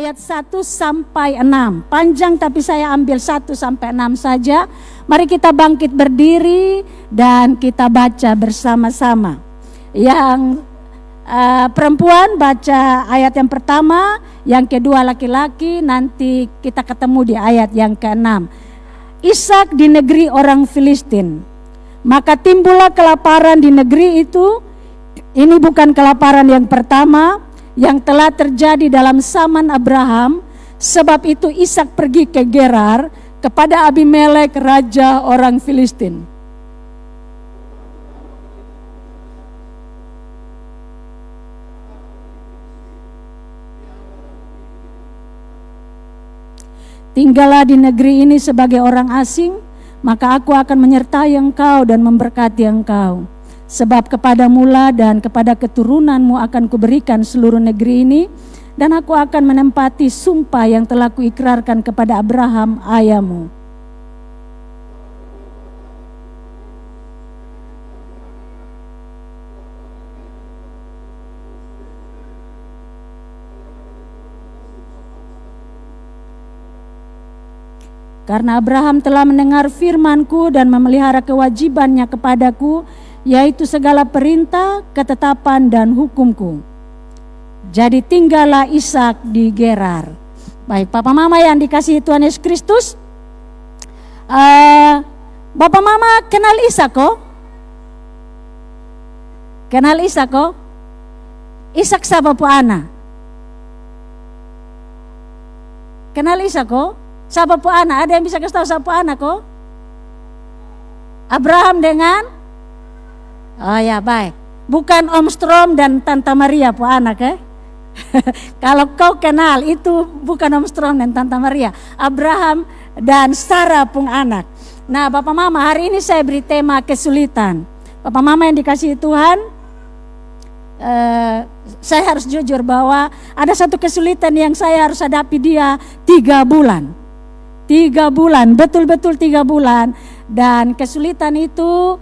ayat 1 sampai 6. Panjang tapi saya ambil 1 sampai 6 saja. Mari kita bangkit berdiri dan kita baca bersama-sama. Yang perempuan baca ayat yang pertama, yang kedua laki-laki, nanti kita ketemu di ayat yang ke-6. Ishak di negeri orang Filistin. Maka timbullah kelaparan di negeri itu. Ini bukan kelaparan yang pertama yang telah terjadi dalam zaman Abraham. Sebab itu Ishak pergi ke Gerar kepada Abimelek raja orang Filistin. Tinggallah di negeri ini sebagai orang asing, maka aku akan menyertai engkau dan memberkati engkau. Sebab kepadamulah dan kepada keturunanmu akan kuberikan seluruh negeri ini, dan aku akan menempati sumpah yang telah kuikrarkan kepada Abraham ayahmu. Karena Abraham telah mendengar firman-Ku dan memelihara kewajibannya kepadaku, yaitu segala perintah, ketetapan dan hukum-Ku. Jadi tinggallah Ishak di Gerar. Baik, Papa Mama yang dikasihi Tuhan Yesus Kristus, Bapak Mama kenal Ishak kok? Kenal Ishak kok? Ishak siapa pu ana? Kenal Ishak kok? Siapa pu ana? Ada yang bisa kasih tahu siapa anak kok? Abraham dengan? Oh ya, baik. Bukan Om Strom dan Tante Maria pu anak ya. Kalau kau kenal itu bukan Om Strom dan Tante Maria, Abraham dan Sarah pun anak. Nah, Bapak Mama, hari ini saya beri tema kesulitan. Bapak Mama yang dikasihi Tuhan, saya harus jujur bahwa ada satu kesulitan yang saya harus hadapi dia 3 bulan. 3 bulan, betul-betul 3 bulan. Dan kesulitan itu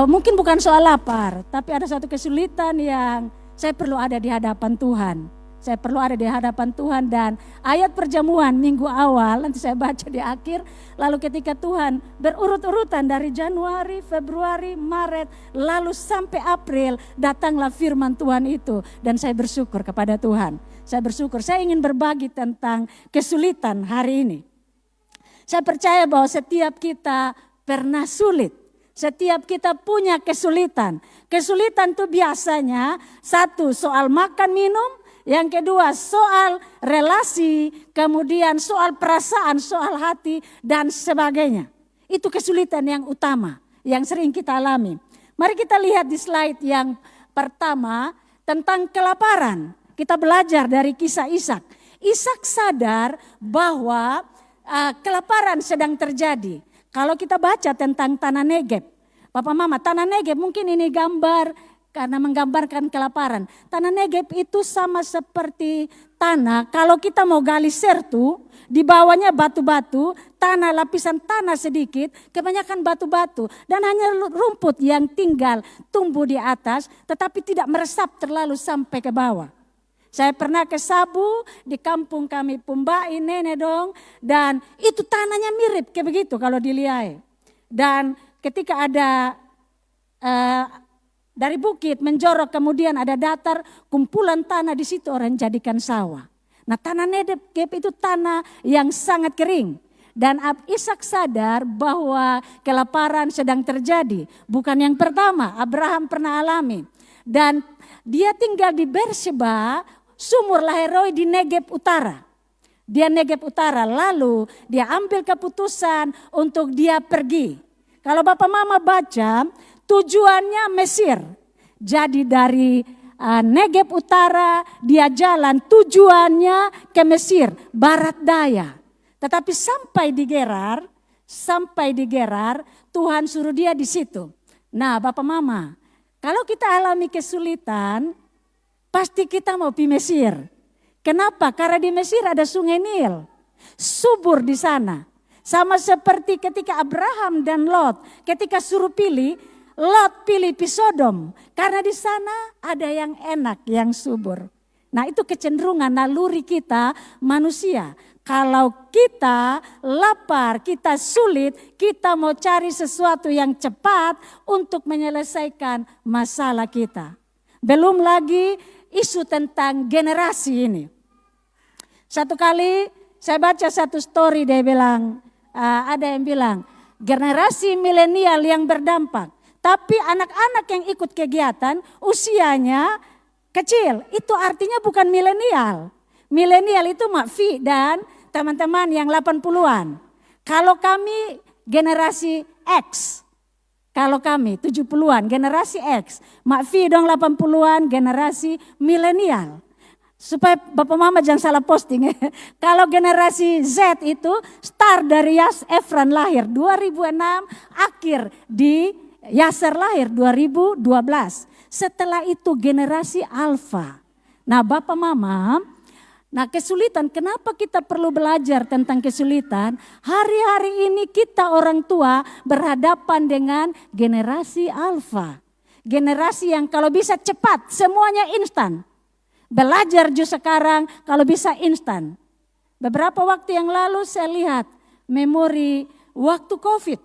mungkin bukan soal lapar, tapi ada satu kesulitan yang saya perlu ada di hadapan Tuhan. Saya perlu ada di hadapan Tuhan, dan ayat perjamuan minggu awal nanti saya baca di akhir. Lalu ketika Tuhan berurut-urutan dari Januari, Februari, Maret, lalu sampai April, datanglah firman Tuhan itu. Dan saya bersyukur kepada Tuhan. Saya bersyukur, saya ingin berbagi tentang kesulitan hari ini. Saya percaya bahwa setiap kita pernah sulit. Setiap kita punya kesulitan. Kesulitan itu biasanya 1 soal makan minum, yang kedua soal relasi, kemudian soal perasaan, soal hati dan sebagainya. Itu kesulitan yang utama yang sering kita alami. Mari kita lihat di slide yang pertama tentang kelaparan. Kita belajar dari kisah Ishak. Ishak sadar bahwa kelaparan sedang terjadi. Kalau kita baca tentang tanah Negeb, Bapak Mama, tanah Negeb mungkin ini gambar karena menggambarkan kelaparan. Tanah Negeb itu sama seperti tanah, kalau kita mau gali sertu, di bawahnya batu-batu, tanah lapisan tanah sedikit, kebanyakan batu-batu. Dan hanya rumput yang tinggal tumbuh di atas, tetapi tidak meresap terlalu sampai ke bawah. Saya pernah ke Sabu, di kampung kami Pumbai, Nenek dong, dan itu tanahnya mirip kayak begitu kalau dilihat. Dan ketika ada dari bukit menjorok, kemudian ada datar, kumpulan tanah di situ orang jadikan sawah. Nah, tanah Negeb itu tanah yang sangat kering. Dan Ishak sadar bahwa kelaparan sedang terjadi. Bukan yang pertama, Abraham pernah alami. Dan dia tinggal di Beersheba, sumur Laheroi di Negeb Utara. Dia Negeb Utara, lalu dia ambil keputusan untuk dia pergi. Kalau Bapak Mama baca, tujuannya Mesir. Jadi dari Negeb Utara dia jalan tujuannya ke Mesir, barat daya. Tetapi sampai di Gerar, Tuhan suruh dia di situ. Nah, Bapak Mama, kalau kita alami kesulitan, pasti kita mau pergi Mesir. Kenapa? Karena di Mesir ada sungai Nil. Subur di sana. Sama seperti ketika Abraham dan Lot, ketika suruh pilih, Lot pilih Sodom. Karena di sana ada yang enak, yang subur. Nah itu kecenderungan naluri kita manusia. Kalau kita lapar, kita sulit, kita mau cari sesuatu yang cepat untuk menyelesaikan masalah kita. Belum lagi isu tentang generasi ini. Satu kali saya baca satu story, dia bilang, ada yang bilang, generasi milenial yang berdampak. Tapi anak-anak yang ikut kegiatan usianya kecil, itu artinya bukan milenial. Milenial itu Makfi dan teman-teman yang 80-an. Kalau kami generasi X, kalau kami 70-an generasi X, Makfi dong 80-an generasi milenial. Supaya Bapak Mama jangan salah posting. Kalau generasi Z itu start dari Efran lahir 2006, akhir di Yasser lahir 2012. Setelah itu generasi Alpha. Nah Bapak Mama, nah kesulitan, kenapa kita perlu belajar tentang kesulitan? Hari-hari ini kita orang tua berhadapan dengan generasi Alpha. Generasi yang kalau bisa cepat, semuanya instan. Belajar juga sekarang kalau bisa instan. Beberapa waktu yang lalu saya lihat memori waktu COVID.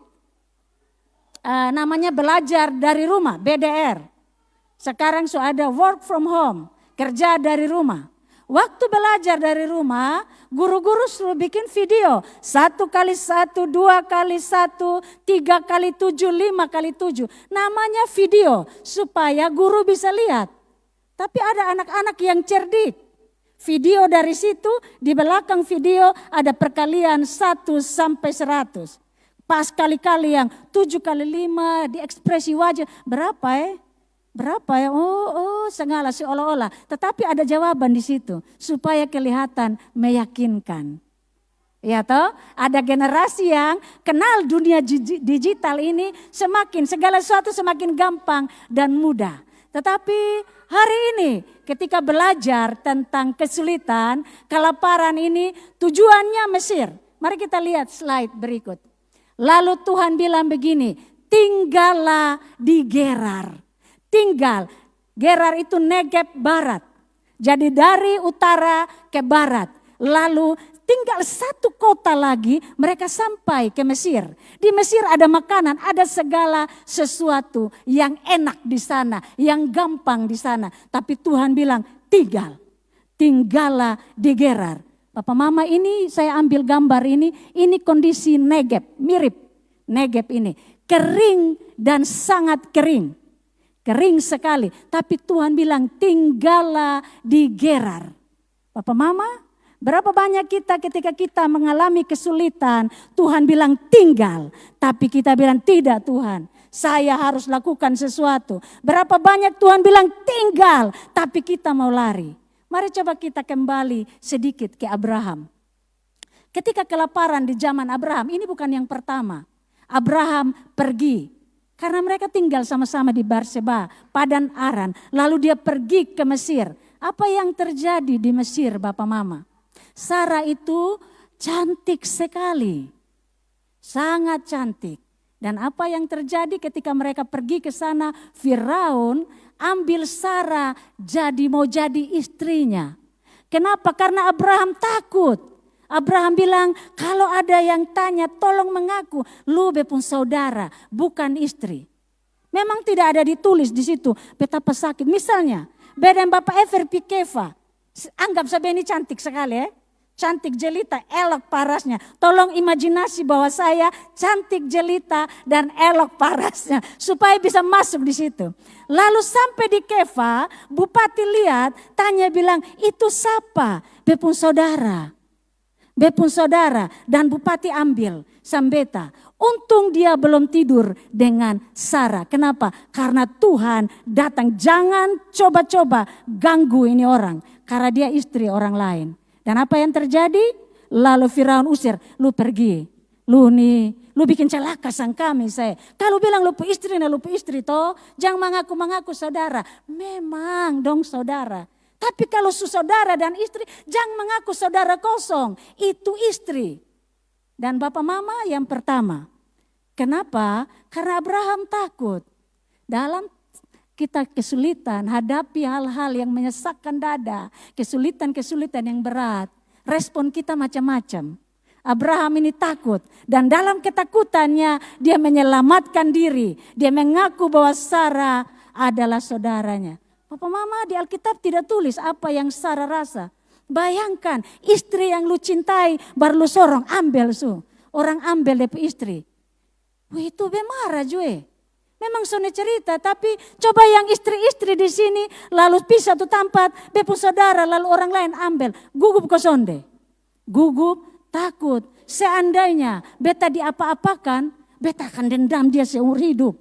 Namanya belajar dari rumah, BDR. Sekarang sudah ada work from home, kerja dari rumah. Waktu belajar dari rumah, guru-guru suruh bikin video. 1x1, 2x1, 3x7, 5x7. Namanya video supaya guru bisa lihat. Tapi ada anak-anak yang cerdik. Video dari situ, di belakang video ada perkalian 1 sampai 100. Pas kali-kali yang 7x5 di ekspresi wajah. Berapa ya? Berapa ya? Oh segala seolah-olah. Tetapi ada jawaban di situ. Supaya kelihatan meyakinkan. Ya toh, ada generasi yang kenal dunia digital ini segala sesuatu semakin gampang dan mudah. Tetapi hari ini ketika belajar tentang kesulitan, kelaparan ini tujuannya Mesir. Mari kita lihat slide berikut. Lalu Tuhan bilang begini, tinggallah di Gerar. Tinggal, Gerar itu Negeb barat. Jadi dari utara ke barat. Lalu tinggal satu kota lagi mereka sampai ke Mesir. Di Mesir ada makanan, ada segala sesuatu yang enak di sana, yang gampang di sana. Tapi Tuhan bilang tinggallah di Gerar. Bapak Mama ini saya ambil gambar ini kondisi Negeb, mirip Negeb ini. Kering dan sangat kering. Kering sekali, tapi Tuhan bilang tinggallah di Gerar. Bapak Mama, berapa banyak kita ketika kita mengalami kesulitan, Tuhan bilang tinggal. Tapi kita bilang tidak Tuhan, saya harus lakukan sesuatu. Berapa banyak Tuhan bilang tinggal, tapi kita mau lari. Mari coba kita kembali sedikit ke Abraham. Ketika kelaparan di zaman Abraham, ini bukan yang pertama. Abraham pergi. Karena mereka tinggal sama-sama di Berseba, Padan Aram. Lalu dia pergi ke Mesir. Apa yang terjadi di Mesir Bapak Mama? Sarah itu cantik sekali. Sangat cantik. Dan apa yang terjadi ketika mereka pergi ke sana, Firaun ambil Sarah mau jadi istrinya. Kenapa? Karena Abraham takut. Abraham bilang, kalau ada yang tanya tolong mengaku, lu bepun saudara, bukan istri. Memang tidak ada ditulis di situ betapa sakit. Misalnya, beda Bapak Ever Pikeva, anggap saja ini cantik sekali ya. Cantik jelita, elok parasnya. Tolong imajinasi bahwa saya cantik jelita dan elok parasnya. Supaya bisa masuk di situ. Lalu sampai di Keva, bupati lihat, tanya bilang, itu siapa? Bepun saudara. Bepun saudara, dan bupati ambil sambeta. Untung dia belum tidur dengan Sarah. Kenapa? Karena Tuhan datang. Jangan coba-coba ganggu ini orang. Karena dia istri orang lain. Dan apa yang terjadi? Lalu Firaun usir, lu pergi. Lu bikin celaka sang kami saya. Kalau bilang lu istri toh. Jangan mengaku-mengaku saudara. Memang dong saudara. Tapi kalau saudara dan istri, jangan mengaku saudara kosong. Itu istri. Dan Bapak Mama yang pertama. Kenapa? Karena Abraham takut. Dalam kita kesulitan, hadapi hal-hal yang menyesakkan dada, kesulitan-kesulitan yang berat, respon kita macam-macam. Abraham ini takut dan dalam ketakutannya dia menyelamatkan diri. Dia mengaku bahwa Sarah adalah saudaranya. Papa mama di Alkitab tidak tulis apa yang Sarah rasa. Bayangkan istri yang lu cintai baru lu sorong ambil su. Orang ambil dari istri. Wih itu bemarah jue. Memang sone cerita, tapi coba yang istri-istri di sini lalu pisah tuh tempat, bepu saudara lalu orang lain ambil, gugup kosonde, gugup, takut. Seandainya beta diapa-apakan, beta akan dendam dia seumur hidup.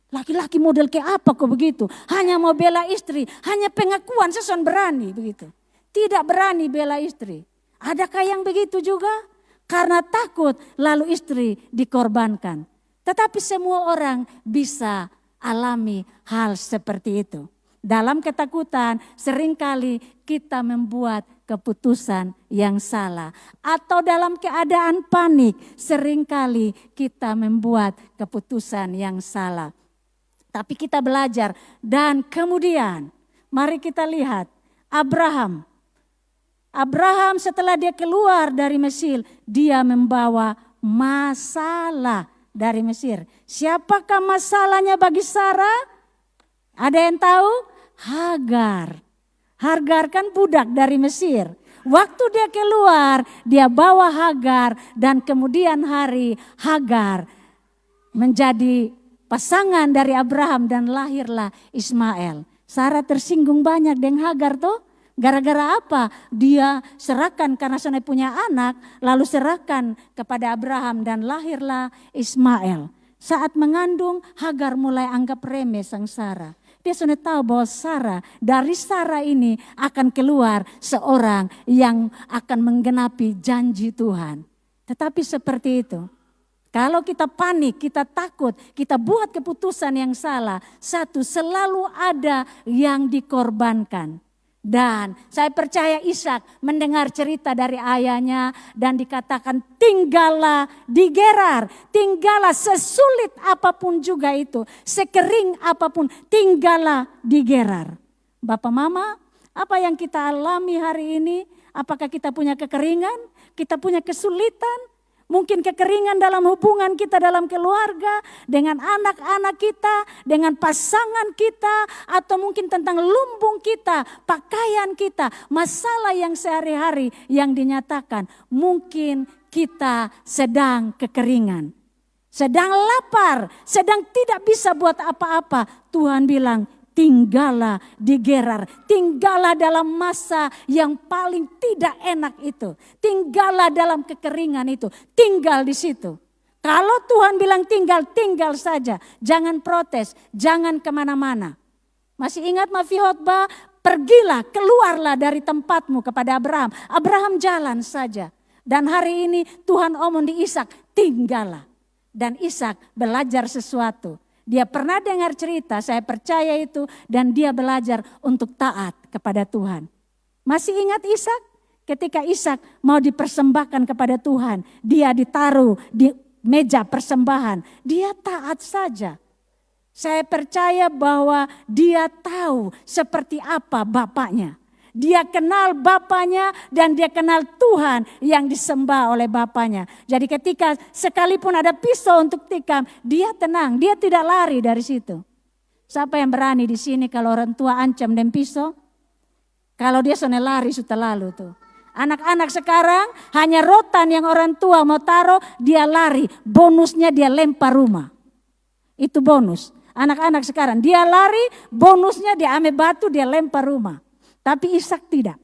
Laki-laki model kayak apa kok begitu? Hanya mau bela istri, hanya pengakuan seson berani begitu. Tidak berani bela istri. Adakah yang begitu juga? Karena takut lalu istri dikorbankan. Tetapi semua orang bisa alami hal seperti itu. Dalam ketakutan seringkali kita membuat keputusan yang salah. Atau dalam keadaan panik seringkali kita membuat keputusan yang salah. Tapi kita belajar dan kemudian mari kita lihat Abraham. Abraham setelah dia keluar dari Mesir, dia membawa masalah dari Mesir. Siapakah masalahnya bagi Sarah? Ada yang tahu? Hagar. Hagar kan budak dari Mesir. Waktu dia keluar, dia bawa Hagar dan kemudian hari Hagar menjadi pasangan dari Abraham dan lahirlah Ismail. Sarah tersinggung banyak dengan Hagar tuh. Gara-gara apa? Dia serahkan karena sana punya anak, lalu serahkan kepada Abraham dan lahirlah Ismail. Saat mengandung, Hagar mulai anggap remeh sang Sarah. Dia sudah tahu bahwa dari Sarah ini akan keluar seorang yang akan menggenapi janji Tuhan. Tetapi seperti itu. Kalau kita panik, kita takut, kita buat keputusan yang salah. Satu, selalu ada yang dikorbankan. Dan saya percaya Ishak mendengar cerita dari ayahnya dan dikatakan tinggallah di Gerar. Tinggallah sesulit apapun juga itu, sekering apapun tinggallah di Gerar. Bapak mama, apa yang kita alami hari ini? Apakah kita punya kekeringan? Kita punya kesulitan? Mungkin kekeringan dalam hubungan kita dalam keluarga, dengan anak-anak kita, dengan pasangan kita, atau mungkin tentang lumbung kita, pakaian kita, masalah yang sehari-hari yang dinyatakan. Mungkin kita sedang kekeringan, sedang lapar, sedang tidak bisa buat apa-apa. Tuhan bilang, tinggallah di Gerar, tinggallah dalam masa yang paling tidak enak itu. Tinggallah dalam kekeringan itu, tinggal di situ. Kalau Tuhan bilang tinggal, tinggal saja. Jangan protes, jangan kemana-mana. Masih ingat Mafihotbah? Pergilah, keluarlah dari tempatmu kepada Abraham. Abraham jalan saja. Dan hari ini Tuhan omong di Ishak, tinggallah. Dan Ishak belajar sesuatu. Dia pernah dengar cerita, saya percaya itu, dan dia belajar untuk taat kepada Tuhan. Masih ingat Ishak? Ketika Ishak mau dipersembahkan kepada Tuhan, dia ditaruh di meja persembahan, dia taat saja. Saya percaya bahwa dia tahu seperti apa bapaknya. Dia kenal bapaknya dan dia kenal Tuhan yang disembah oleh bapaknya. Jadi ketika sekalipun ada pisau untuk tikam, dia tenang, dia tidak lari dari situ. Siapa yang berani di sini kalau orang tua ancam dengan pisau? Kalau dia sudah lari sudah lalu tuh. Anak-anak sekarang hanya rotan yang orang tua mau taruh, dia lari. Bonusnya dia lempar rumah. Itu bonus. Anak-anak sekarang dia lari, bonusnya dia ambil batu, dia lempar rumah. Tapi Ishak tidak.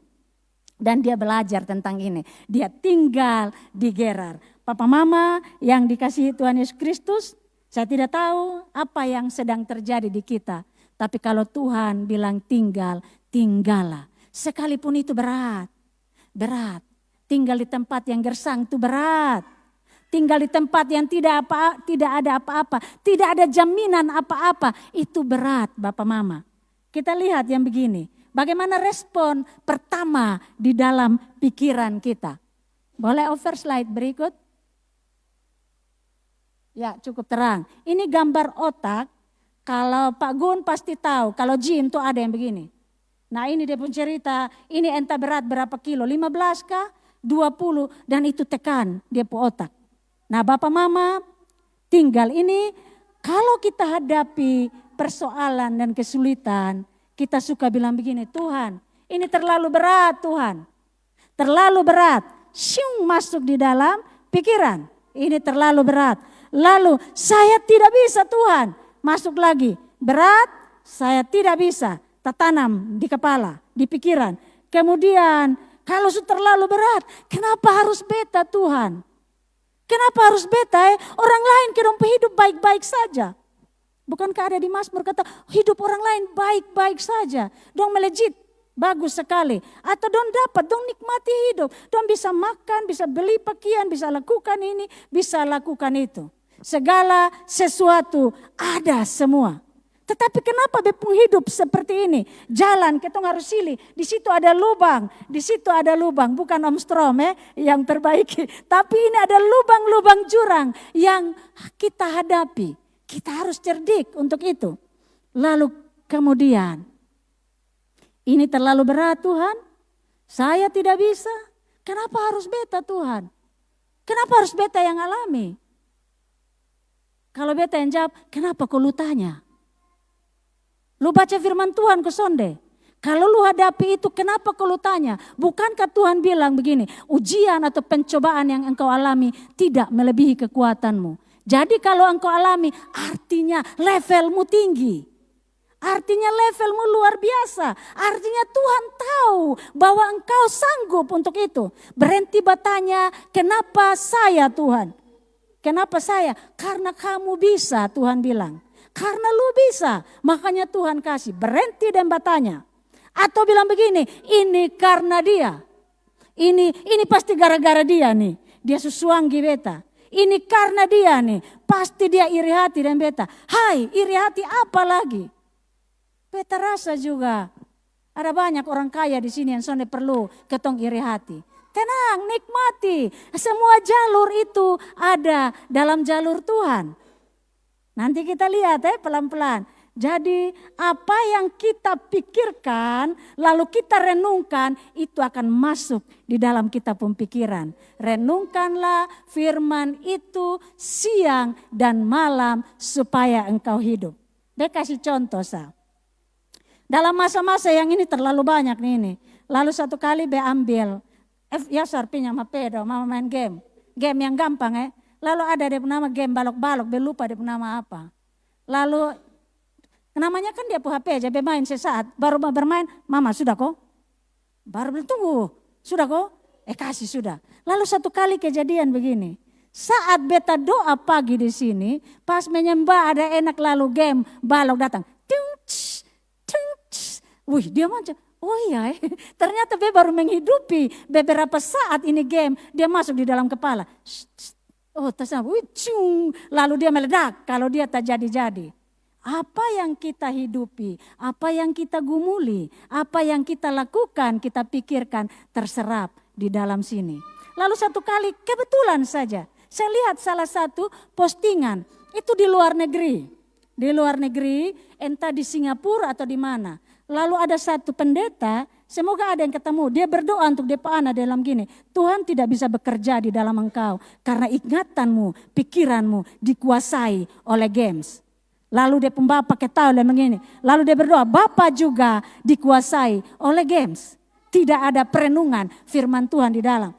Dan dia belajar tentang ini. Dia tinggal di Gerar. Papa mama yang dikasihi Tuhan Yesus Kristus, saya tidak tahu apa yang sedang terjadi di kita. Tapi kalau Tuhan bilang tinggal, tinggallah. Sekalipun itu berat. Berat. Tinggal di tempat yang gersang itu berat. Tinggal di tempat yang tidak ada apa-apa. Tidak ada jaminan apa-apa. Itu berat Bapak Mama. Kita lihat yang begini. Bagaimana respon pertama di dalam pikiran kita? Boleh over slide berikut? Ya cukup terang. Ini gambar otak. Kalau Pak Gun pasti tahu, kalau Jim tuh ada yang begini. Nah ini dia pun cerita, ini entah berat berapa kilo, 15 kah, 20, dan itu tekan dia pun otak. Nah Bapak Mama tinggal ini, kalau kita hadapi persoalan dan kesulitan, kita suka bilang begini, Tuhan ini terlalu berat Tuhan. Terlalu berat, syung masuk di dalam pikiran, ini terlalu berat. Lalu saya tidak bisa Tuhan, masuk lagi, berat saya tidak bisa. Tertanam di kepala, di pikiran. Kemudian kalau sudah terlalu berat, kenapa harus beta Tuhan? Kenapa harus beta? Orang lain kira hidup baik-baik saja. Bukankah ada di Mazmur kata hidup orang lain baik-baik saja. Dong melejit, bagus sekali. Atau dong dapat, dong nikmati hidup. Dong bisa makan, bisa beli pakaian, bisa lakukan ini, bisa lakukan itu. Segala sesuatu ada semua. Tetapi kenapa bepung hidup seperti ini? Jalan ketong harus silih. Di situ ada lubang, di situ ada lubang. Bukan Om Strom yang perbaiki. Tapi ini ada lubang-lubang jurang yang kita hadapi. Kita harus cerdik untuk itu. Lalu kemudian, ini terlalu berat Tuhan. Saya tidak bisa. Kenapa harus beta Tuhan? Kenapa harus beta yang alami? Kalau beta yang jawab, kenapa kau lu tanya? Lu baca firman Tuhan ke sonde. Kalau lu hadapi itu kenapa kau lu tanya? Bukankah Tuhan bilang begini, ujian atau pencobaan yang engkau alami tidak melebihi kekuatanmu. Jadi kalau engkau alami artinya levelmu tinggi. Artinya levelmu luar biasa. Artinya Tuhan tahu bahwa engkau sanggup untuk itu. Berhenti bertanya, kenapa saya Tuhan? Kenapa saya? Karena kamu bisa Tuhan bilang. Karena lu bisa, makanya Tuhan kasih. Berhenti dan bertanya. Atau bilang begini, ini karena dia. Ini pasti gara-gara dia nih. Dia susuanggi beta. Ini karena dia nih. Pasti dia iri hati dan beta. Hai, iri hati apa lagi? Beta rasa juga ada banyak orang kaya di sini yang sonde perlu ketong iri hati. Tenang, nikmati. Semua jalur itu ada dalam jalur Tuhan. Nanti kita lihat pelan-pelan. Jadi apa yang kita pikirkan lalu kita renungkan itu akan masuk di dalam kita pemikiran. Renungkanlah firman itu siang dan malam supaya engkau hidup. Dia kasih contoh dalam masa-masa yang ini terlalu banyak nih ini. Lalu satu kali be ambil Yasar pinjam HP mama main game. Game yang gampang Lalu ada dia nama game balok-balok, lupa dia nama apa. Lalu namanya kan dia HP aja, bermain sesaat. Baru bermain, mama sudah kok? Baru bilang tunggu, sudah kok? Kasih sudah. Lalu satu kali kejadian begini. Saat beta doa pagi di sini, pas menyembah ada enak lalu game balok datang. Wih dia macam, oh iya ternyata be baru menghidupi beberapa saat ini game, dia masuk di dalam kepala. Oh lalu dia meledak kalau dia tak jadi-jadi. Apa yang kita hidupi, apa yang kita gumuli, apa yang kita lakukan, kita pikirkan terserap di dalam sini. Lalu satu kali kebetulan saja saya lihat salah satu postingan itu di luar negeri. Di luar negeri entah di Singapura atau di mana. Lalu ada satu pendeta, semoga ada yang ketemu. Dia berdoa untuk depa anak dalam gini. Tuhan tidak bisa bekerja di dalam engkau. Karena ingatanmu, pikiranmu dikuasai oleh games. Lalu dia pembawa pakai tahu dan begini. Lalu dia berdoa, Bapa juga dikuasai oleh games. Tidak ada perenungan firman Tuhan di dalam.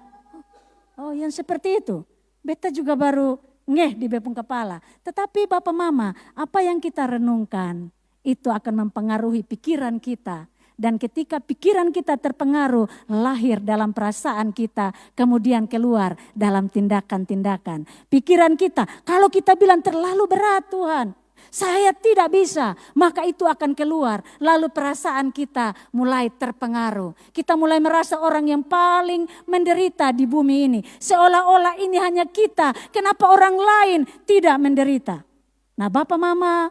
Oh yang seperti itu. Beta juga baru ngeh di bepung kepala. Tetapi Bapak Mama, apa yang kita renungkan itu akan mempengaruhi pikiran kita. Dan ketika pikiran kita terpengaruh, lahir dalam perasaan kita, kemudian keluar dalam tindakan-tindakan. Pikiran kita, kalau kita bilang terlalu berat Tuhan, saya tidak bisa, maka itu akan keluar. Lalu perasaan kita mulai terpengaruh. Kita mulai merasa orang yang paling menderita di bumi ini. Seolah-olah ini hanya kita, kenapa orang lain tidak menderita. Nah Bapak Mama,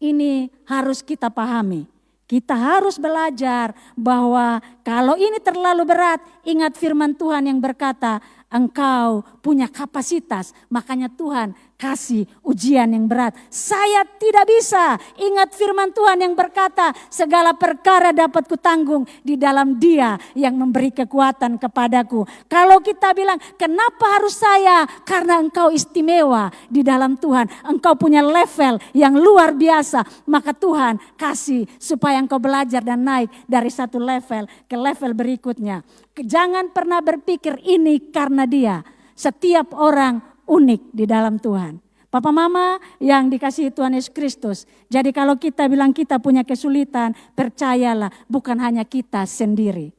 ini harus kita pahami. Kita harus belajar bahwa kalau ini terlalu berat, ingat firman Tuhan yang berkata, engkau punya kapasitas, makanya Tuhan kasih ujian yang berat. Saya tidak bisa. Ingat firman Tuhan yang berkata, segala perkara dapat kutanggung di dalam Dia yang memberi kekuatan kepadaku. Kalau kita bilang, kenapa harus saya? Karena engkau istimewa di dalam Tuhan. Engkau punya level yang luar biasa. Maka Tuhan kasih supaya engkau belajar dan naik dari satu level ke level berikutnya. Jangan pernah berpikir ini karena dia. Setiap orang unik di dalam Tuhan. Papa mama yang dikasihi Tuhan Yesus Kristus. Jadi kalau kita bilang kita punya kesulitan, percayalah bukan hanya kita sendiri.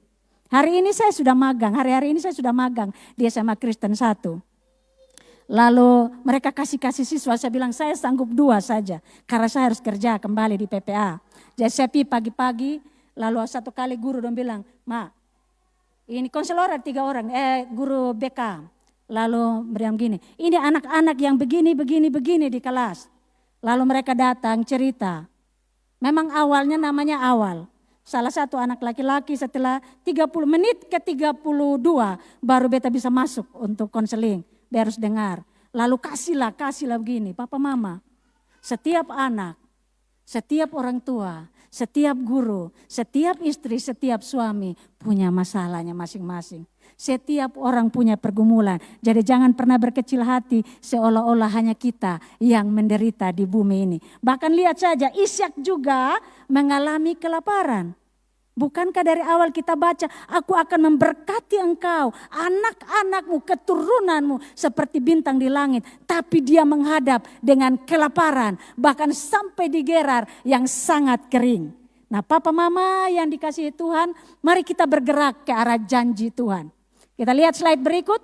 Hari ini saya sudah magang, hari-hari ini saya sudah magang di SMA Kristen 1. Lalu mereka kasih siswa, saya bilang saya sanggup 2 saja. Karena saya harus kerja kembali di PPA. Jadi saya pergi pagi-pagi, lalu satu kali guru dong bilang, Ma, ini konselor ada 3 orang, guru BK. Lalu beriam gini, ini anak-anak yang begini di kelas. Lalu mereka datang cerita. Memang awalnya namanya awal. Salah satu anak laki-laki setelah 30 menit ke 32 baru beta bisa masuk untuk konseling. Biar harus dengar. Lalu kasihlah begini, Papa Mama. Setiap anak, setiap orang tua, setiap guru, setiap istri, setiap suami punya masalahnya masing-masing. Setiap orang punya pergumulan. Jadi jangan pernah berkecil hati seolah-olah hanya kita yang menderita di bumi ini. Bahkan lihat saja Ishak juga mengalami kelaparan. Bukankah dari awal kita baca, aku akan memberkati engkau, anak-anakmu, keturunanmu seperti bintang di langit. Tapi dia menghadap dengan kelaparan, bahkan sampai di Gerar yang sangat kering. Nah papa mama yang dikasihi Tuhan, mari kita bergerak ke arah janji Tuhan. Kita lihat slide berikut.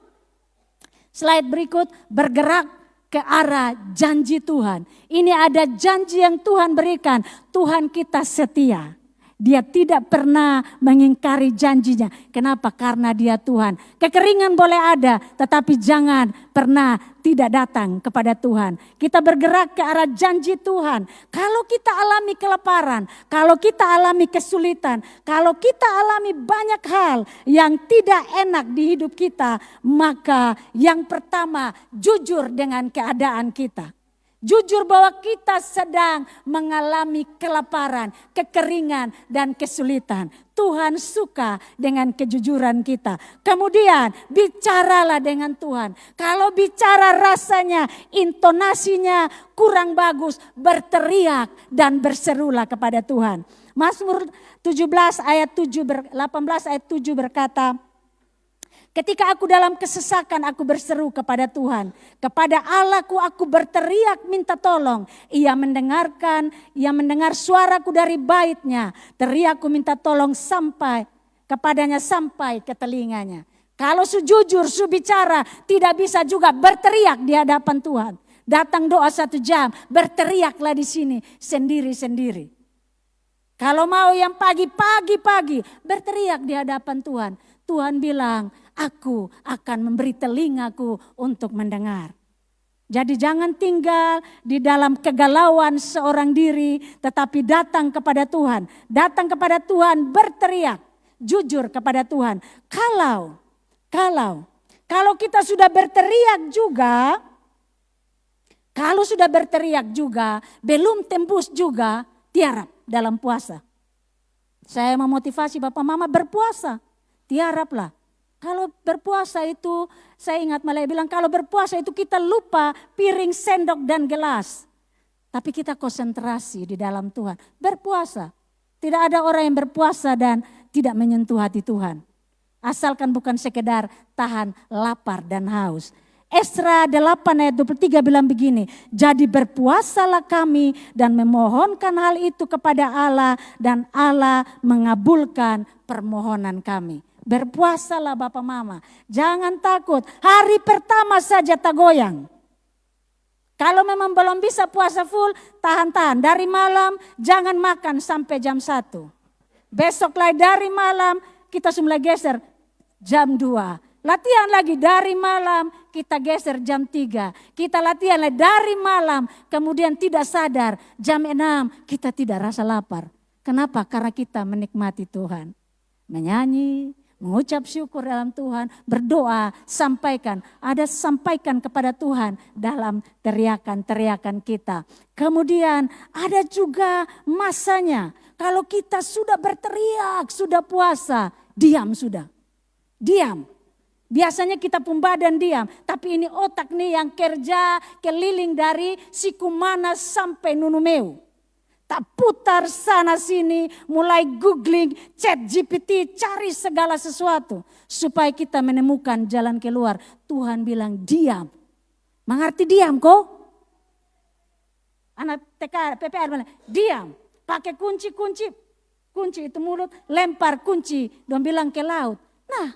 Slide berikut, bergerak ke arah janji Tuhan. Ini ada janji yang Tuhan berikan, Tuhan kita setia. Dia tidak pernah mengingkari janjinya. Kenapa? Karena dia Tuhan. Kekeringan boleh ada, tetapi jangan pernah tidak datang kepada Tuhan. Kita bergerak ke arah janji Tuhan. Kalau kita alami kelaparan, kalau kita alami kesulitan, kalau kita alami banyak hal yang tidak enak di hidup kita, maka yang pertama jujur dengan keadaan kita. Jujur bahwa kita sedang mengalami kelaparan, kekeringan, dan kesulitan. Tuhan suka dengan kejujuran kita. Kemudian bicaralah dengan Tuhan. Kalau bicara rasanya, intonasinya kurang bagus, berteriak dan berserulah kepada Tuhan. Mazmur 17 ayat 18 ayat 7 berkata, ketika aku dalam kesesakan aku berseru kepada Tuhan. Kepada Allahku aku berteriak minta tolong. Ia mendengar suaraku dari baitnya. Teriakku minta tolong sampai kepadanya sampai ke telinganya. Kalau sujujur, bicara tidak bisa juga berteriak di hadapan Tuhan. Datang doa 1 jam, berteriaklah di sini sendiri-sendiri. Kalau mau yang pagi, berteriak di hadapan Tuhan. Tuhan bilang, aku akan memberi telingaku untuk mendengar. Jadi jangan tinggal di dalam kegalauan seorang diri, tetapi datang kepada Tuhan. Datang kepada Tuhan, berteriak, jujur kepada Tuhan. Kalau kita sudah berteriak juga, belum tembus juga, tiarap dalam puasa. Saya memotivasi Bapak Mama berpuasa. Tiaraplah. Kalau berpuasa itu, saya ingat Malaya bilang, kalau berpuasa itu kita lupa piring, sendok, dan gelas. Tapi kita konsentrasi di dalam Tuhan. Berpuasa. Tidak ada orang yang berpuasa dan tidak menyentuh hati Tuhan. Asalkan bukan sekedar tahan lapar dan haus. Esra 8 ayat 23 bilang begini, jadi berpuasalah kami dan memohonkan hal itu kepada Allah dan Allah mengabulkan permohonan kami. Berpuasalah Bapak Mama, jangan takut, hari pertama saja tak goyang. Kalau memang belum bisa puasa full, tahan-tahan, dari malam jangan makan sampai jam 1. Besok lagi dari malam kita mulai geser jam 2. Latihan lagi dari malam, kita geser jam 3. Kita latihan lagi dari malam, kemudian tidak sadar jam 6 kita tidak rasa lapar. Kenapa? Karena kita menikmati Tuhan. Menyanyi, mengucap syukur dalam Tuhan, berdoa, sampaikan. Ada sampaikan kepada Tuhan dalam teriakan-teriakan kita. Kemudian ada juga masanya, kalau kita sudah berteriak, sudah puasa, diam sudah. Diam. Biasanya kita pembadan diam, tapi ini otak nih yang kerja keliling dari Sikumana sampai Nunumeu. Tak putar sana sini, mulai googling, chat GPT, cari segala sesuatu. Supaya kita menemukan jalan keluar. Tuhan bilang diam. Mengerti diam kok? Anak TK, PPR bilang diam. Pakai kunci itu mulut, lempar kunci. Dia bilang ke laut. Nah,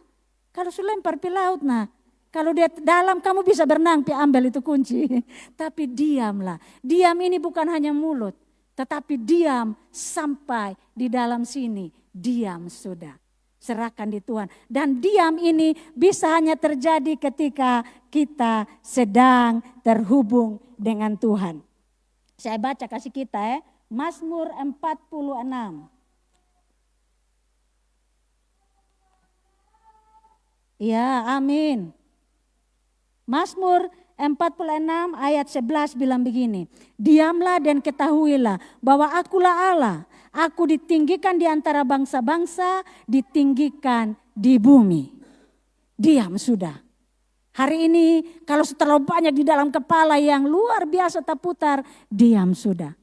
kalau sudah lempar ke laut, nah. Kalau dia dalam kamu bisa berenang, ambil itu kunci. Tapi diamlah. Diam ini bukan hanya mulut. Tetapi diam sampai di dalam sini, diam sudah. Serahkan di Tuhan. Dan diam ini bisa hanya terjadi ketika kita sedang terhubung dengan Tuhan. Saya baca kasih kita Mazmur 46. Ya, amin. Mazmur 46 ayat 11 bilang begini. Diamlah dan ketahuilah bahwa akulah Allah. Aku ditinggikan di antara bangsa-bangsa, ditinggikan di bumi. Diam sudah. Hari ini kalau terlalu banyak di dalam kepala yang luar biasa terputar, diam sudah.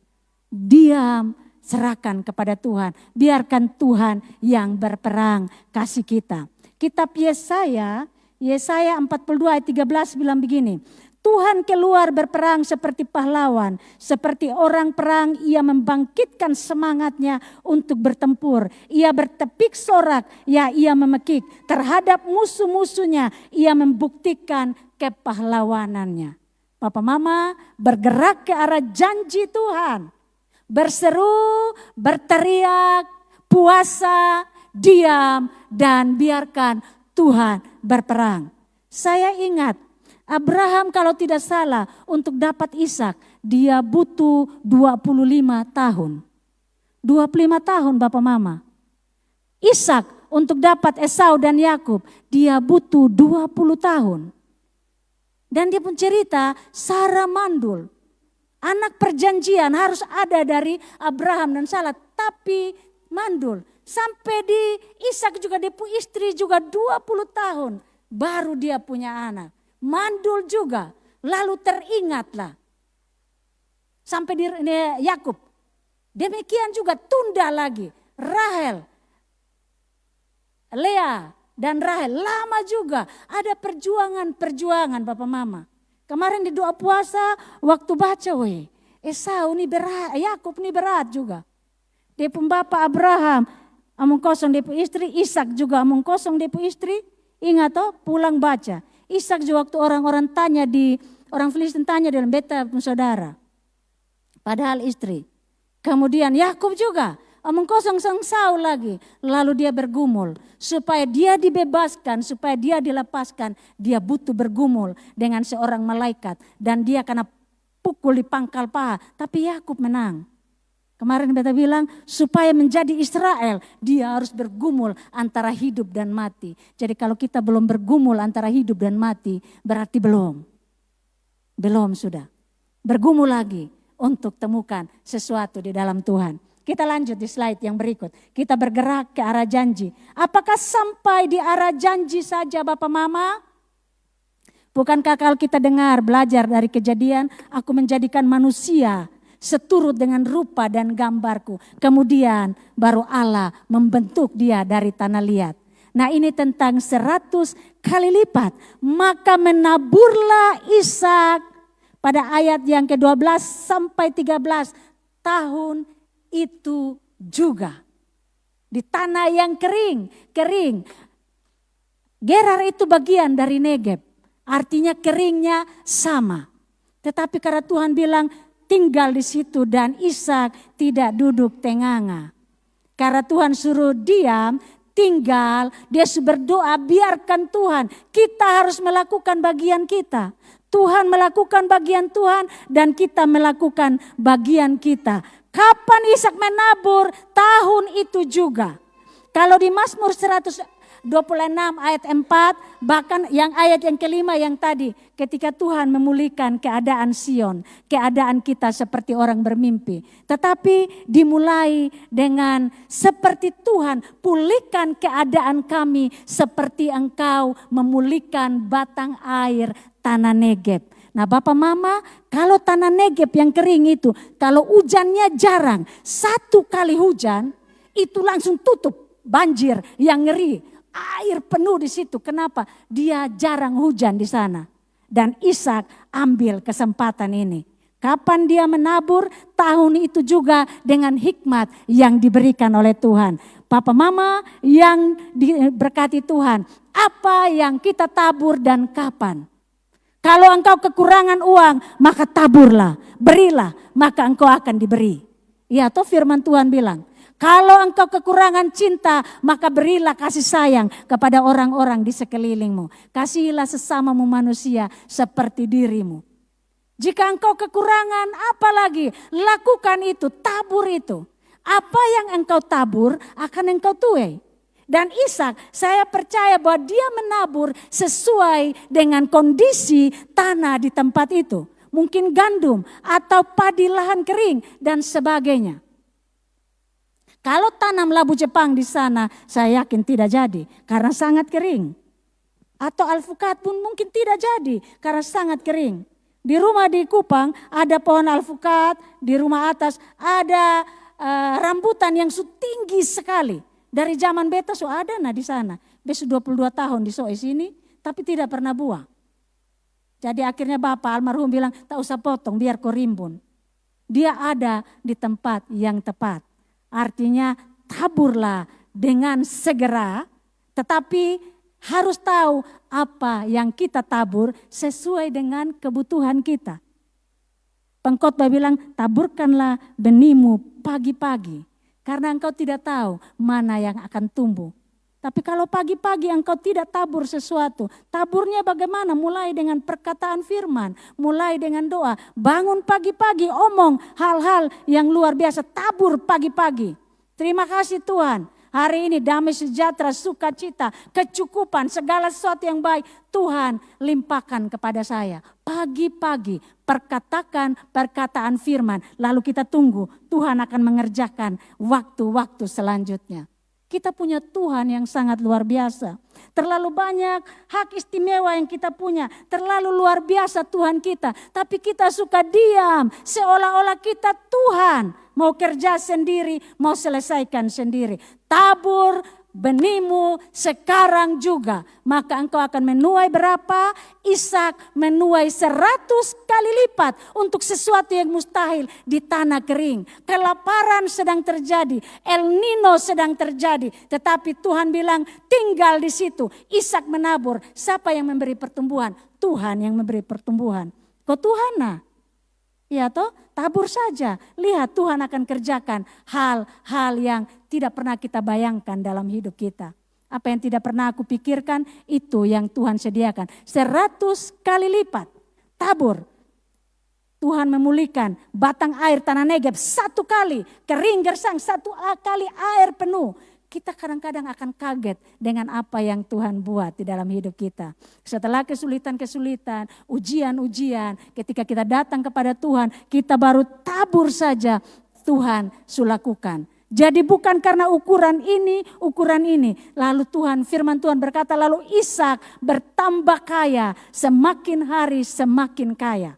Diam, serahkan kepada Tuhan. Biarkan Tuhan yang berperang kasih kita. Kitab Yesaya 42 ayat 13 bilang begini. Tuhan keluar berperang seperti pahlawan, seperti orang perang. Ia membangkitkan semangatnya untuk bertempur. Ia bertepik sorak, ia memekik. Terhadap musuh-musuhnya, ia membuktikan kepahlawanannya. Papa Mama bergerak ke arah janji Tuhan. Berseru, berteriak, puasa, diam, dan biarkan Tuhan berperang. Saya ingat Abraham kalau tidak salah untuk dapat Ishak dia butuh 25 tahun. 25 tahun Bapak Mama. Ishak untuk dapat Esau dan Yakub dia butuh 20 tahun. Dan dia pun cerita Sarah mandul. Anak perjanjian harus ada dari Abraham dan Sarah tapi mandul. Sampai di Ishak juga dia punya istri juga 20 tahun baru dia punya anak. Mandul juga, lalu teringatlah. Sampai di Yakub. Demikian juga tunda lagi. Rahel, Lea dan Rahel lama juga. Ada perjuangan Bapak Mama. Kemarin di doa puasa waktu baca Esau ini berat, Yakub ini berat juga. Dia pun Bapak Abraham, amung kosong dia pun istri, Ishak juga amung kosong dia pun istri. Ingat toh pulang baca. Ishak juga waktu orang Filistin tanya dalam beta saudara. Padahal istri. Kemudian Yakub juga. Omong kosong sang Saul lagi. Lalu dia bergumul. Supaya dia dibebaskan, supaya dia dilepaskan. Dia butuh bergumul dengan seorang malaikat. Dan dia kena pukul di pangkal paha. Tapi Yakub menang. Kemarin beta bilang supaya menjadi Israel dia harus bergumul antara hidup dan mati. Jadi kalau kita belum bergumul antara hidup dan mati berarti belum. Belum sudah. Bergumul lagi untuk temukan sesuatu di dalam Tuhan. Kita lanjut di slide yang berikut. Kita bergerak ke arah janji. Apakah sampai di arah janji saja Bapak Mama? Bukankah kalau kita dengar belajar dari Kejadian aku menjadikan manusia seturut dengan rupa dan gambarku. Kemudian baru Allah membentuk dia dari tanah liat. Nah ini tentang 100 kali lipat. Maka menaburlah Ishak pada ayat yang ke-12 sampai 13 tahun itu juga. Di tanah yang kering. Gerar itu bagian dari Negeb. Artinya keringnya sama. Tetapi karena Tuhan bilang tinggal di situ dan Ishak tidak duduk tenganga. Karena Tuhan suruh diam, tinggal, dia berdoa biarkan Tuhan. Kita harus melakukan bagian kita. Tuhan melakukan bagian Tuhan dan kita melakukan bagian kita. Kapan Ishak menabur? Tahun itu juga. Kalau di Mazmur 26 ayat 4, bahkan yang ayat yang kelima yang tadi, ketika Tuhan memulihkan keadaan Sion, keadaan kita seperti orang bermimpi. Tetapi dimulai dengan seperti Tuhan, pulihkan keadaan kami seperti Engkau memulihkan batang air tanah Negeb. Nah Bapak Mama, kalau tanah Negeb yang kering itu, kalau hujannya jarang, satu kali hujan itu langsung tutup, banjir yang ngeri. Air penuh di situ. Kenapa? Dia jarang hujan di sana. Dan Ishak ambil kesempatan ini. Kapan dia menabur? Tahun itu juga dengan hikmat yang diberikan oleh Tuhan. Papa Mama yang diberkati Tuhan. Apa yang kita tabur dan kapan? Kalau engkau kekurangan uang, maka taburlah. Berilah, maka engkau akan diberi. Ya, toh firman Tuhan bilang. Kalau engkau kekurangan cinta, maka berilah kasih sayang kepada orang-orang di sekelilingmu. Kasihilah sesamamu manusia seperti dirimu. Jika engkau kekurangan, apalagi lakukan itu, tabur itu. Apa yang engkau tabur akan engkau tuai. Dan Ishak, saya percaya bahwa dia menabur sesuai dengan kondisi tanah di tempat itu. Mungkin gandum atau padi lahan kering dan sebagainya. Kalau tanam labu Jepang di sana, saya yakin tidak jadi karena sangat kering. Atau alpukat pun mungkin tidak jadi karena sangat kering. Di rumah di Kupang ada pohon alpukat, di rumah atas ada rambutan yang tinggi sekali. Dari zaman beta ada di sana. Besok 22 tahun di sini, tapi tidak pernah buah. Jadi akhirnya Bapak almarhum bilang, tak usah potong biar kau rimbun. Dia ada di tempat yang tepat. Artinya taburlah dengan segera, tetapi harus tahu apa yang kita tabur sesuai dengan kebutuhan kita. Pengkhotbah bilang, taburkanlah benihmu pagi-pagi, karena engkau tidak tahu mana yang akan tumbuh. Tapi kalau pagi-pagi engkau tidak tabur sesuatu, taburnya bagaimana? Mulai dengan perkataan firman, mulai dengan doa. Bangun pagi-pagi, omong hal-hal yang luar biasa, tabur pagi-pagi. Terima kasih Tuhan, hari ini damai sejahtera, sukacita, kecukupan, segala sesuatu yang baik Tuhan limpahkan kepada saya. Pagi-pagi perkatakan perkataan firman, lalu kita tunggu Tuhan akan mengerjakan waktu-waktu selanjutnya. Kita punya Tuhan yang sangat luar biasa. Terlalu banyak hak istimewa yang kita punya. Terlalu luar biasa Tuhan kita. Tapi kita suka diam. Seolah-olah kita Tuhan. Mau kerja sendiri, mau selesaikan sendiri. Tabur benihmu sekarang juga. Maka engkau akan menuai berapa? Ishak menuai 100 kali lipat untuk sesuatu yang mustahil di tanah kering. Kelaparan sedang terjadi, El Nino sedang terjadi. Tetapi Tuhan bilang tinggal di situ. Ishak menabur. Siapa yang memberi pertumbuhan? Tuhan yang memberi pertumbuhan. Kau Tuhan nah. Ya toh, tabur saja. Lihat Tuhan akan kerjakan hal-hal yang tidak pernah kita bayangkan dalam hidup kita. Apa yang tidak pernah aku pikirkan, itu yang Tuhan sediakan. 100 kali lipat, tabur. Tuhan memulihkan batang air tanah Negeb 1 kali, kering gersang 1 kali air penuh. Kita kadang-kadang akan kaget dengan apa yang Tuhan buat di dalam hidup kita. Setelah kesulitan-kesulitan, ujian-ujian, ketika kita datang kepada Tuhan, kita baru tabur saja, Tuhan sulakukan. Jadi bukan karena ukuran ini. Lalu firman Tuhan berkata, lalu Ishak bertambah kaya, semakin hari semakin kaya.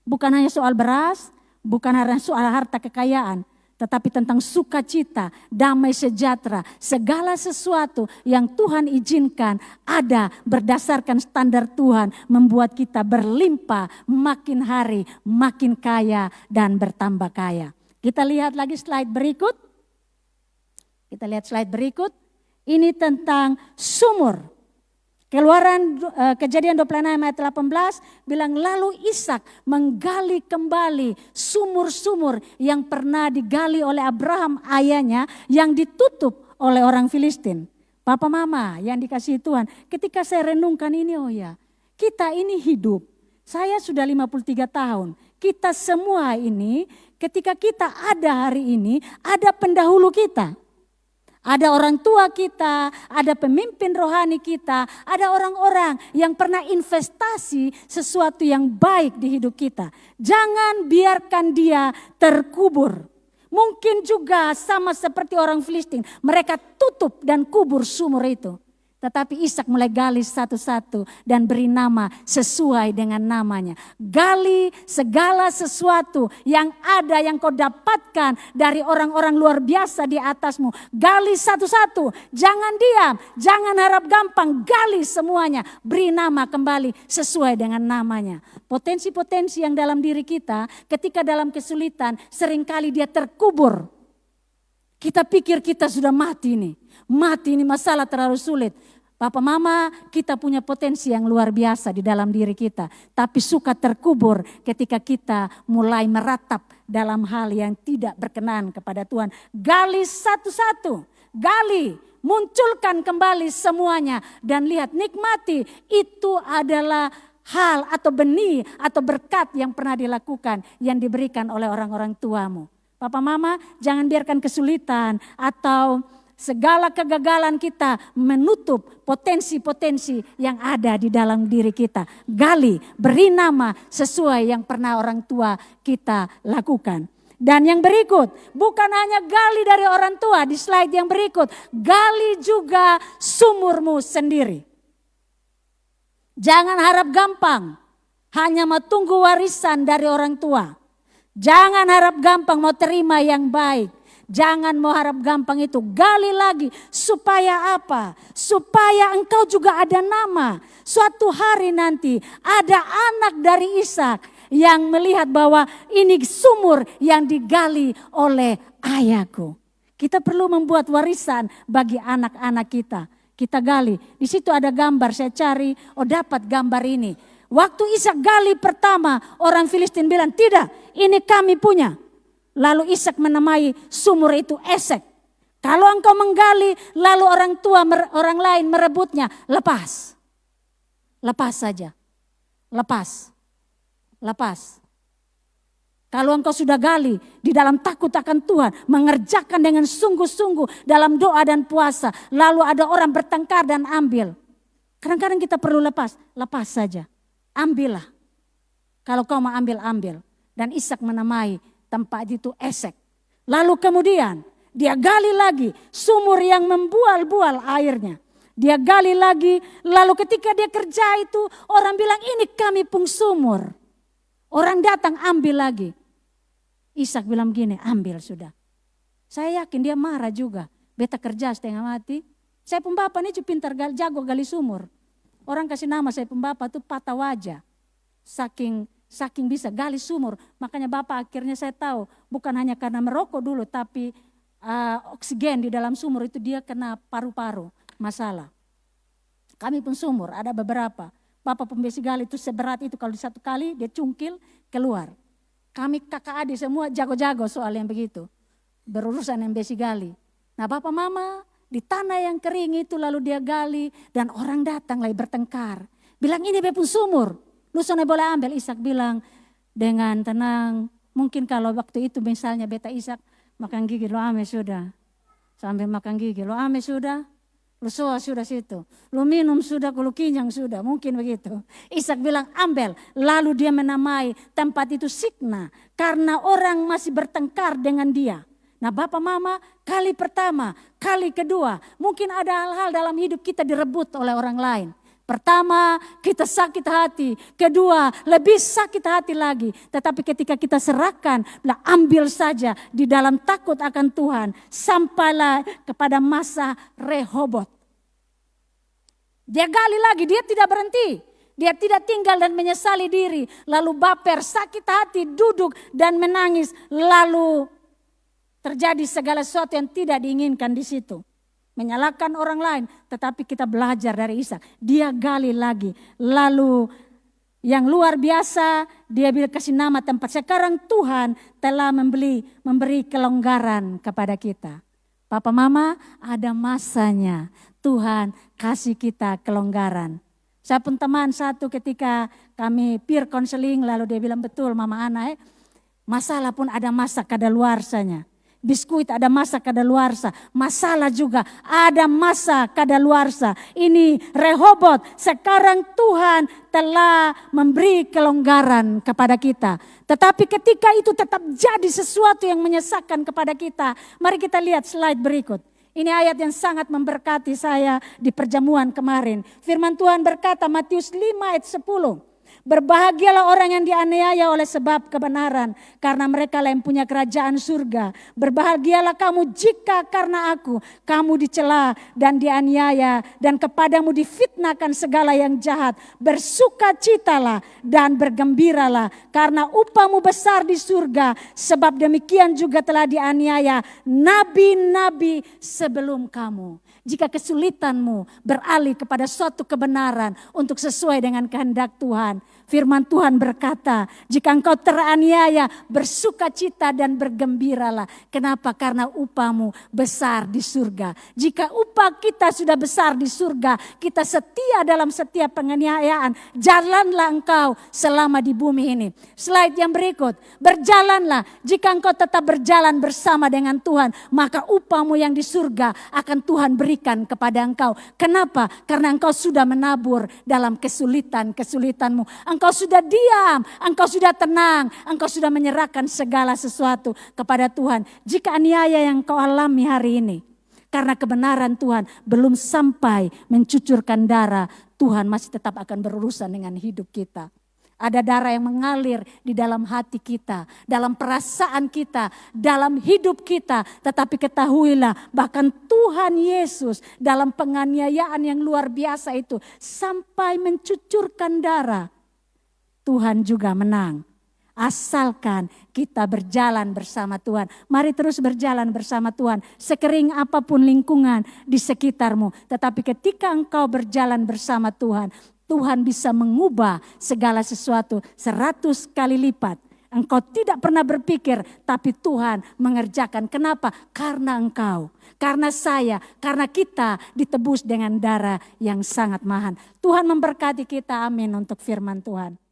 Bukan hanya soal beras, bukan hanya soal harta kekayaan, tetapi tentang sukacita, damai sejahtera, segala sesuatu yang Tuhan izinkan ada berdasarkan standar Tuhan, membuat kita berlimpah, makin hari makin kaya dan bertambah kaya. Kita lihat lagi slide berikut. Ini tentang sumur. Kejadian 26 ayat 18 bilang lalu Ishak menggali kembali sumur-sumur yang pernah digali oleh Abraham ayahnya yang ditutup oleh orang Filistin. Papa Mama yang dikasihi Tuhan, ketika saya renungkan ini, kita ini hidup. Saya sudah 53 tahun. Kita semua ini ketika kita ada hari ini, ada pendahulu kita. Ada orang tua kita, ada pemimpin rohani kita, ada orang-orang yang pernah investasi sesuatu yang baik di hidup kita. Jangan biarkan dia terkubur. Mungkin juga sama seperti orang Filistin, mereka tutup dan kubur sumur itu. Tetapi Ishak mulai gali satu-satu dan beri nama sesuai dengan namanya. Gali segala sesuatu yang ada yang kau dapatkan dari orang-orang luar biasa di atasmu. Gali satu-satu, jangan diam, jangan harap gampang, gali semuanya. Beri nama kembali sesuai dengan namanya. Potensi-potensi yang dalam diri kita ketika dalam kesulitan seringkali dia terkubur. Kita pikir kita sudah mati nih. Mati ini masalah terlalu sulit. Papa mama, kita punya potensi yang luar biasa di dalam diri kita. Tapi suka terkubur ketika kita mulai meratap dalam hal yang tidak berkenan kepada Tuhan. Gali satu-satu, gali, munculkan kembali semuanya. Dan lihat, nikmati, itu adalah hal atau benih atau berkat yang pernah dilakukan, yang diberikan oleh orang-orang tuamu. Papa mama, jangan biarkan kesulitan atau segala kegagalan kita menutup potensi-potensi yang ada di dalam diri kita. Gali, beri nama sesuai yang pernah orang tua kita lakukan. Dan yang berikut, bukan hanya gali dari orang tua, di slide yang berikut, gali juga sumurmu sendiri. Jangan harap gampang, hanya mau tunggu warisan dari orang tua. Jangan harap gampang mau terima yang baik. Jangan mau harap gampang itu. Gali lagi. Supaya apa? Supaya engkau juga ada nama. Suatu hari nanti ada anak dari Ishak yang melihat bahwa ini sumur yang digali oleh ayahku. Kita perlu membuat warisan bagi anak-anak kita. Kita gali. Di situ ada gambar, saya cari, dapat gambar ini. Waktu Ishak gali pertama, orang Filistin bilang, tidak, ini kami punya. Lalu Ishak menamai sumur itu Esek. Kalau engkau menggali, lalu orang lain merebutnya, lepas. Lepas saja. Lepas. Lepas. Kalau engkau sudah gali di dalam takut akan Tuhan, mengerjakan dengan sungguh-sungguh dalam doa dan puasa, lalu ada orang bertengkar dan ambil. Kadang-kadang kita perlu lepas saja. Ambillah. Kalau kau mau ambil. Dan Ishak menamai tempat itu Esek. Lalu kemudian dia gali lagi sumur yang membual-bual airnya. Dia gali lagi, lalu ketika dia kerja itu orang bilang ini kami pun sumur. Orang datang ambil lagi. Ishak bilang gini, ambil sudah. Saya yakin dia marah juga. Beta kerja setengah mati. Saya pun bapak ini pintar jago gali sumur. Orang kasih nama saya pun bapak itu patah wajah. Saking bisa gali sumur. Makanya bapak akhirnya saya tahu bukan hanya karena merokok dulu tapi oksigen di dalam sumur itu dia kena paru-paru masalah. Kami pun sumur ada beberapa. Bapak pembesi gali itu seberat itu kalau satu kali dia cungkil keluar. Kami kakak adik semua jago-jago soal yang begitu. Berurusan yang besi gali. Nah bapak mama di tanah yang kering itu lalu dia gali dan orang datang lagi bertengkar. Bilang ini bepun sumur. Lu sana boleh ambil. Ishak bilang dengan tenang. Mungkin kalau waktu itu misalnya beta Ishak makan gigi. Lo ame sudah. Sambil makan gigi. Lo ame sudah. Lo soa sudah situ. Lo minum sudah. Lo kenyang sudah. Mungkin begitu. Ishak bilang ambil. Lalu dia menamai tempat itu Sikna. Karena orang masih bertengkar dengan dia. Nah bapak mama kali pertama. Kali kedua. Mungkin ada hal-hal dalam hidup kita direbut oleh orang lain. Pertama, kita sakit hati. Kedua, lebih sakit hati lagi. Tetapi ketika kita serahkan, ambil saja di dalam takut akan Tuhan. Sampailah kepada masa Rehobot. Dia gali lagi, dia tidak berhenti. Dia tidak tinggal dan menyesali diri. Lalu baper, sakit hati, duduk dan menangis. Lalu terjadi segala sesuatu yang tidak diinginkan di situ. Menyalahkan orang lain, tetapi kita belajar dari Ishak. Dia gali lagi. Lalu yang luar biasa, dia bila kasih nama tempat. Sekarang Tuhan telah memberi kelonggaran kepada kita. Papa mama ada masanya. Tuhan kasih kita kelonggaran. Saya pun teman satu ketika kami peer counseling, lalu dia bilang betul mama Ana masalah pun ada masa kadaluarsanya. Biskuit ada masa kadaluarsa, masalah juga ada masa kadaluarsa. Ini Rehobot, sekarang Tuhan telah memberi kelonggaran kepada kita. Tetapi ketika itu tetap jadi sesuatu yang menyesakan kepada kita. Mari kita lihat slide berikut. Ini ayat yang sangat memberkati saya di perjamuan kemarin. Firman Tuhan berkata Matius 5 ayat 10. Berbahagialah orang yang dianiaya oleh sebab kebenaran, karena mereka lah yang punya kerajaan surga. Berbahagialah kamu jika karena aku kamu dicela dan dianiaya dan kepadamu difitnahkan segala yang jahat. Bersukacitalah dan bergembiralah karena upahmu besar di surga, sebab demikian juga telah dianiaya nabi-nabi sebelum kamu. Jika kesulitanmu beralih kepada suatu kebenaran untuk sesuai dengan kehendak Tuhan. Firman Tuhan berkata, jika engkau teraniaya, bersukacita dan bergembiralah. Kenapa? Karena upahmu besar di surga. Jika upah kita sudah besar di surga, kita setia dalam setiap penganiayaan. Jalanlah engkau selama di bumi ini. Slide yang berikut. Berjalanlah, jika engkau tetap berjalan bersama dengan Tuhan, maka upahmu yang di surga akan Tuhan berikan kepada engkau. Kenapa? Karena engkau sudah menabur dalam kesulitan-kesulitanmu. Engkau sudah diam, engkau sudah tenang, engkau sudah menyerahkan segala sesuatu kepada Tuhan. Jika aniaya yang kau alami hari ini, karena kebenaran Tuhan belum sampai mencucurkan darah, Tuhan masih tetap akan berurusan dengan hidup kita. Ada darah yang mengalir di dalam hati kita, dalam perasaan kita, dalam hidup kita. Tetapi ketahuilah bahkan Tuhan Yesus dalam penganiayaan yang luar biasa itu sampai mencucurkan darah. Tuhan juga menang. Asalkan kita berjalan bersama Tuhan. Mari terus berjalan bersama Tuhan. Sekering apapun lingkungan di sekitarmu. Tetapi ketika engkau berjalan bersama Tuhan, Tuhan bisa mengubah segala sesuatu 100 kali lipat. Engkau tidak pernah berpikir, tapi Tuhan mengerjakan. Kenapa? Karena engkau, karena saya, karena kita ditebus dengan darah yang sangat mahal. Tuhan memberkati kita, amin, untuk firman Tuhan.